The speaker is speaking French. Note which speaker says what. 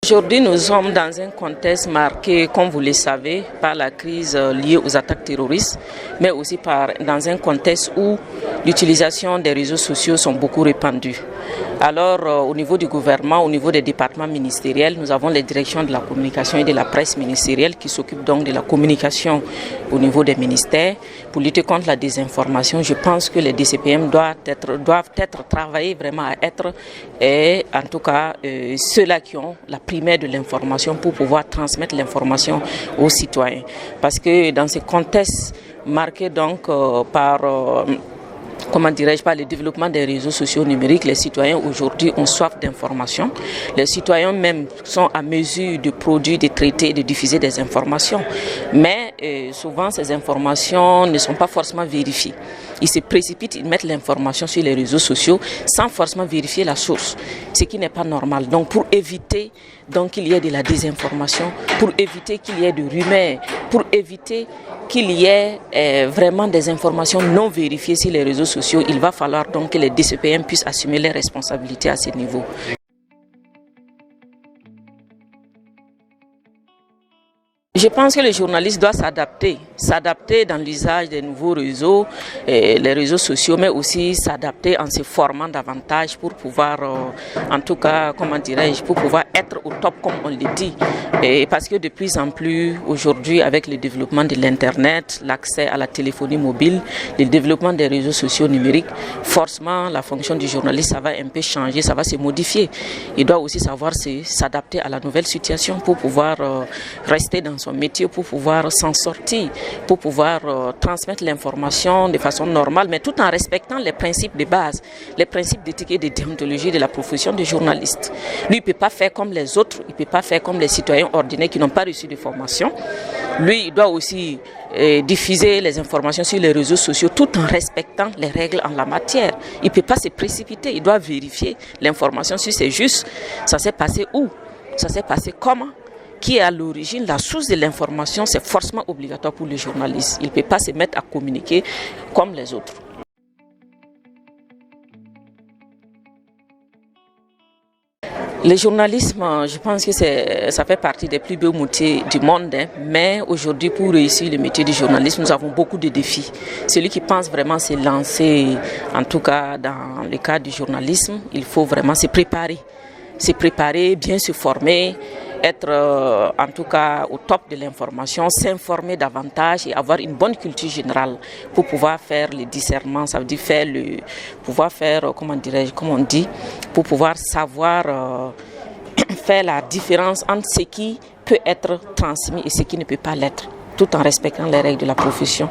Speaker 1: Aujourd'hui, nous sommes dans un contexte marqué, comme vous le savez, par la crise liée aux attaques terroristes, mais aussi dans un contexte où l'utilisation des réseaux sociaux sont beaucoup répandus. Alors, au niveau du gouvernement, au niveau des départements ministériels, nous avons les directions de la communication et de la presse ministérielle qui s'occupent donc de la communication au niveau des ministères. Pour lutter contre la désinformation, je pense que les DCPM doivent être travaillés vraiment à être, et en tout cas, ceux-là qui ont la primaire de l'information pour pouvoir transmettre l'information aux citoyens. Parce que dans ce contexte marqué donc par le développement des réseaux sociaux numériques, les citoyens aujourd'hui ont soif d'informations. Les citoyens même sont à mesure de produire, de traiter, de diffuser des informations. Mais souvent, ces informations ne sont pas forcément vérifiées. Ils se précipitent, ils mettent l'information sur les réseaux sociaux sans forcément vérifier la source, ce qui n'est pas normal. Donc, pour éviter qu'il y ait de la désinformation, pour éviter qu'il y ait de rumeurs, pour éviter qu'il y ait vraiment des informations non vérifiées sur les réseaux sociaux, il va falloir donc que les DCPM puissent assumer les responsabilités à ce niveau. Je pense que les journalistes doivent s'adapter dans l'usage des nouveaux réseaux, les réseaux sociaux, mais aussi s'adapter en se formant davantage pour pouvoir, pour pouvoir être au top comme on le dit. Et parce que de plus en plus, aujourd'hui, avec le développement de l'Internet, l'accès à la téléphonie mobile, le développement des réseaux sociaux numériques, forcément, la fonction du journaliste, ça va un peu changer, ça va se modifier. Il doit aussi savoir s'adapter à la nouvelle situation pour pouvoir rester dans son métier, pour pouvoir s'en sortir, pour pouvoir transmettre l'information de façon normale, mais tout en respectant les principes de base, les principes d'éthique et de déontologie de la profession de journaliste. Lui, il ne peut pas faire comme les autres, il ne peut pas faire comme les citoyens ordinaires qui n'ont pas reçu de formation. Lui, il doit aussi diffuser les informations sur les réseaux sociaux tout en respectant les règles en la matière. Il ne peut pas se précipiter, il doit vérifier l'information si c'est juste, ça s'est passé où, ça s'est passé comment. Qui est à l'origine, la source de l'information, c'est forcément obligatoire pour le journaliste. Il ne peut pas se mettre à communiquer comme les autres. Le journalisme, je pense que ça fait partie des plus beaux métiers du monde, mais aujourd'hui, pour réussir le métier du journalisme, nous avons beaucoup de défis. Celui qui pense vraiment se lancer, en tout cas dans le cadre du journalisme, il faut vraiment se préparer, bien se former, être en tout cas au top de l'information, s'informer davantage et avoir une bonne culture générale pour pouvoir faire le discernement, ça veut dire pour pouvoir savoir faire la différence entre ce qui peut être transmis et ce qui ne peut pas l'être, tout en respectant les règles de la profession.